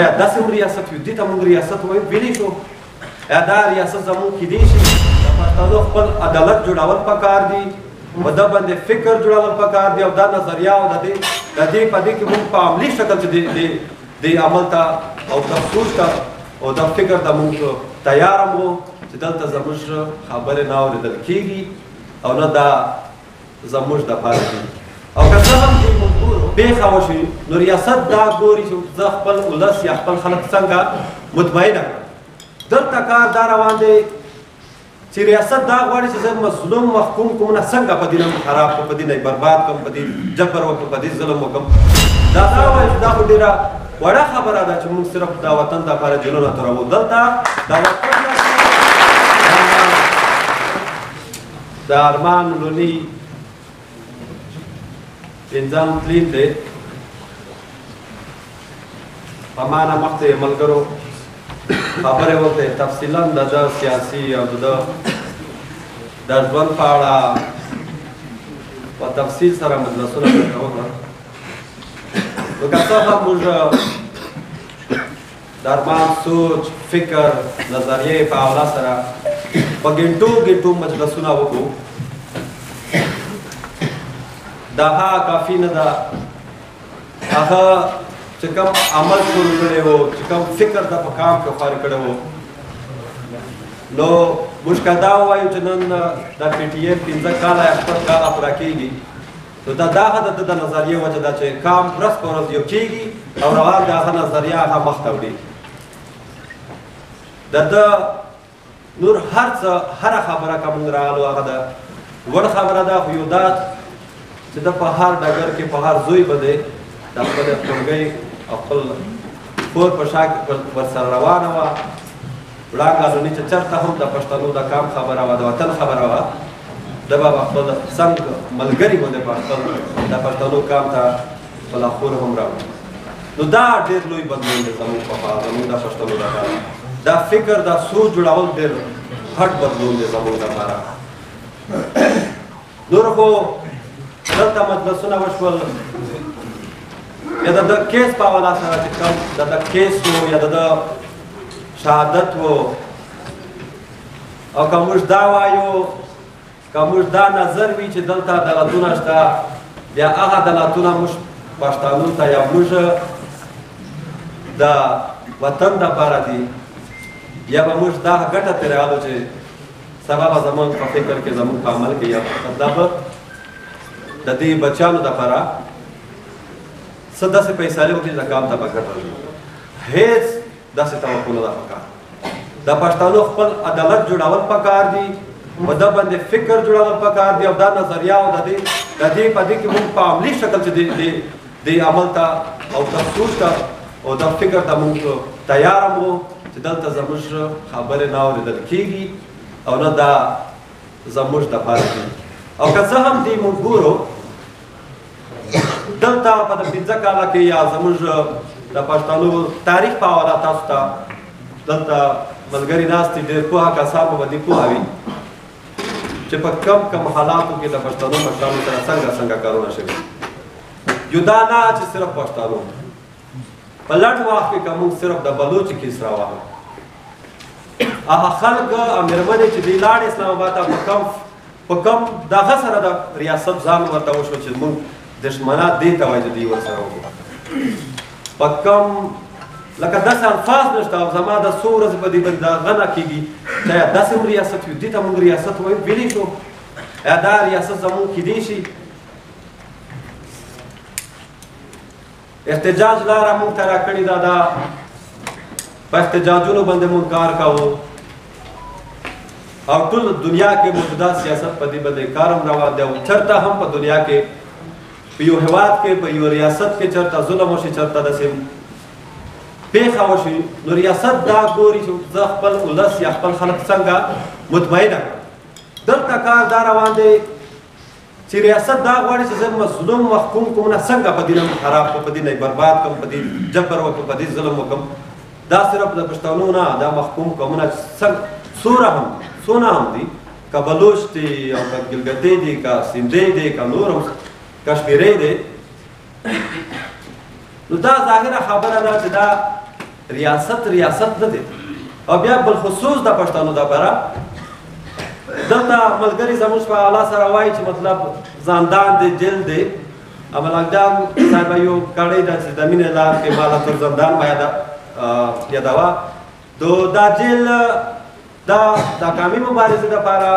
یا داسې ریاست وي دې ته موږ ریاست وایو ویلی شو یا دا ریاست زموږ کیدی شي د پښتنو خپل عدالت جوړول پکار دي په ده باندې فکر جوړول پکار دي او دا نظریه او د دې په دې کې موږ په عملي شکل چې دې عمل ته او تفصیل ته او د فکر ته موږ تیار وو چې دلته زموږ خبرې نه اورېدل کېږي او نه دا زموږ دپاره دي او که څه هم دې پېښه وشي نو ریاست دا ګوري چې زه خپل ولس یا خپل خلک څنګه مطمئنه کړم دلته کار دا روان دی چې ریاست دا غواړي چې زه مظلوم محکوم کوم نه څنګه په دې نه خراب کړم په دې نه برباد کړم په دې جبر وکړم په دې ظلم وکړم دا وایي چې دا خو ډېره وړه خبره ده چې موږ صرف دا وطن دپاره جلونه تورو دلته دا وطن د ارمان لوني پنځم تلین دی په ما نه مخکې ملګرو خبرې وکړې تفصیلا د ده سیاسي او د ژوند په اړه په تفصیل سره مجلسونه درته وکړه نو که څه هم موږ د ارمان سوچ فکر نظریې په حواله سره په ګنټو مجلسونه وکړو دا کافي نه ده هغه چې کوم عمل شروع کړی و چې کوم فکر د په کام کې خوار کړی و نو موږ که دا ووایو چې نن د پی ټي ایم 15 کاله یا 7 کاله پوره کېږي نو دا هغه د نظریې وجه ده چې کام ورځ په ورځ یو کېږي او روان د هغه نظریه هغه مخته وړي د ده نور هر څه هره خبره که موږ راغلو هغه د لوړ خبره ده خو یو دا چې د په هر ډګر کې په هر زوی به دی د خپلې خپلګۍ او خپل کور په شا ورسره روانه وه وړانګه لوني چې چېرته هم د پښتنو د کام خبره وه د وطن خبره وه ده به خپل څنګ ملګري باندې په خپل د پښتنو کام ته خپل خور هم راوړي نو دا ډېر لوی بدلون دی زموږ په خوا زموږ د پښتنو لپاره دا فکر دا سوچ جوړول ډېر غټ بدلون دی زموږ لپاره نور خو دلته مجلسونه وشول یا د کیس په حواله سره چې کوم د کیس و یا د شهادت و او که موږ دا وایو که موږ دا نظر وي چې دلته عدالتونه شته بیا هغه عدالتونه موږ پښتانو ته یا موږ د وطن دپاره دي یا به موږ دا ګټه ترې راغلو چې سبا به زموږ په فکر کې زموږ په عمل کې یا دا به د دې بچیانو دپاره څه داسې فیصلې وکړي چې د کام ته به ګټه وي هېڅ داسې توقع نه ده پکار د پښتانو خپل عدالت جوړول پکار دي په ده باندې فکر جوړول پکار دي او دا نظریه او د دې په دې کې موږ په عملي شکل چې دې عمل ته او تفصیل ته او د فکر ته موږ تیار وو چې دلته زموږ خبرې نه اورېدل کېږي او نه دا زموږ دپاره دي او که څه هم دې موږ ګورو دلته په د 15 کاله کې یا زموږ د پښتنو تاریخ په حواله تاسو ته دلته ملګري ناست دي ډېر پوهه کسان به دې پوهه وي چې په کم حالاتو کې د پښتنو مشرانو سره څنګه کارونه شوي یو دا نه چې صرف پښتنو په لنډ وخت کې که موږ صرف د بلوچ کیس راواخلو هغه خلک مېرمنې چې دوی لاړې اسلام آباد ته په کم دغه سره د ریاست ځان ورته وشو چې موږ دشمنات دې ته وایي چې دوی ورسره وکړو په کم لکه داسې الفاظ نشته او زما د څو ورځې په دې باندې دغه نه کېږي چې یا داسې ریاست وي دې ته موږ ریاست وایو ویلی شو یا دا ریاست زموږ کیدی شي احتجاج لاره موږ ته راکړې ده دا په احتجاجونو باندې موږ کار کوو او ټول دنیا کې موجوده سیاست په دې باندې کار هم روان دی او چېرته هم په دنیا کې په یو هېواد کې په یو ریاست کې چېرته ظلم وشي چېرته داسې پېښه وشي نو ریاست دا ګوري چې زه خپل ولس یا خپل خلک څنګه مطمئنه کړم دلته کار دا روان دی چې ریاست دا غواړي چې زه مظلوم محکوم کوم نه څنګه په دې نه خراب کړم په دې نه برباد کړم په دې جبر وکړم په دې ظلم وکړم دا صرف د پښتنو نه دا محکوم قومونه څونه هم دي که بلوچ دي او که ګلګتې دي که سیندۍ دي که نور هم کشمیری دی نو دا ظاهره خبره ده چې دا ریاست نه دی او بیا بالخصوص د پښتنو دپاره دلته ملګري زموږ په اعلی سره وایي چې مطلب زندان دی جیل دی ملنګجان صاحب یو کړی ده چې د مینې لار کې مالا تر زندان ما یادوه دا جیل دا قومي مبارزې دپاره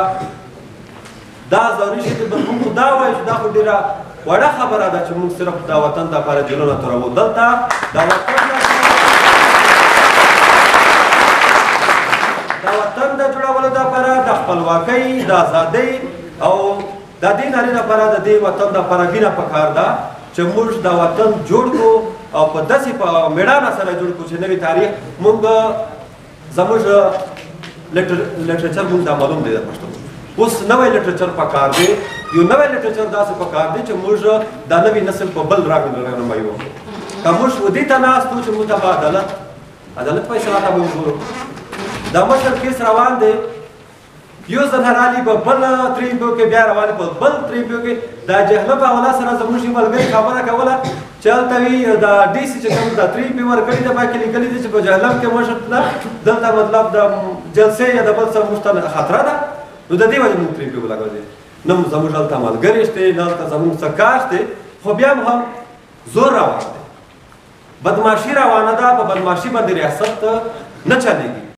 دا ضروري شي چې موږ دا وایو چې دا خو ډېره وړه خبره ده چې موږ صرف د وطن دپاره جیلونه تورو دلته د وطن د جوړولو دپاره د خپلواکۍ د ازادۍ او د دې نړۍ لپاره د دې وطن دپاره وینه پکار ده چې موږ د وطن جوړ کړو او په داسې په مېړانه سره جوړ کړو چې نوی تاریخ موږ زموږ لټریچر موږ ته معلوم دی د پښتو اوس نوی لټریچر پکار دی یو نوی لټریچر داسې پکار دی چې موږ د نوي نسل په بل رهنمایي وکړو که موږ دې ته ناست وو چې موږ ته به عدالت فیصله ته به وګورو دا مشر کیس روان دی یو ځل رالي په بل تریمپیو کې بیا روان په بل تریمپیو کې دا جهله په حواله سره زموږ یو ملګري خبره کوله چې هلته وي د ډي سي چې کوم دا تریمپیو ورکړي ده پکې لیکلي دي چې په جهلم کې مشر نه دلته مطلب د جلسې یا د بل څه موږ ته خطره ده نو د دې وجې موږ تریمپیو ولګولی نه زموږ هلته ملګري شته نه هلته زموږ څه کار شته خو بیا هم زور روان دی بدماشي روانه ده په بدماشي باندې ریاست نه چلېږي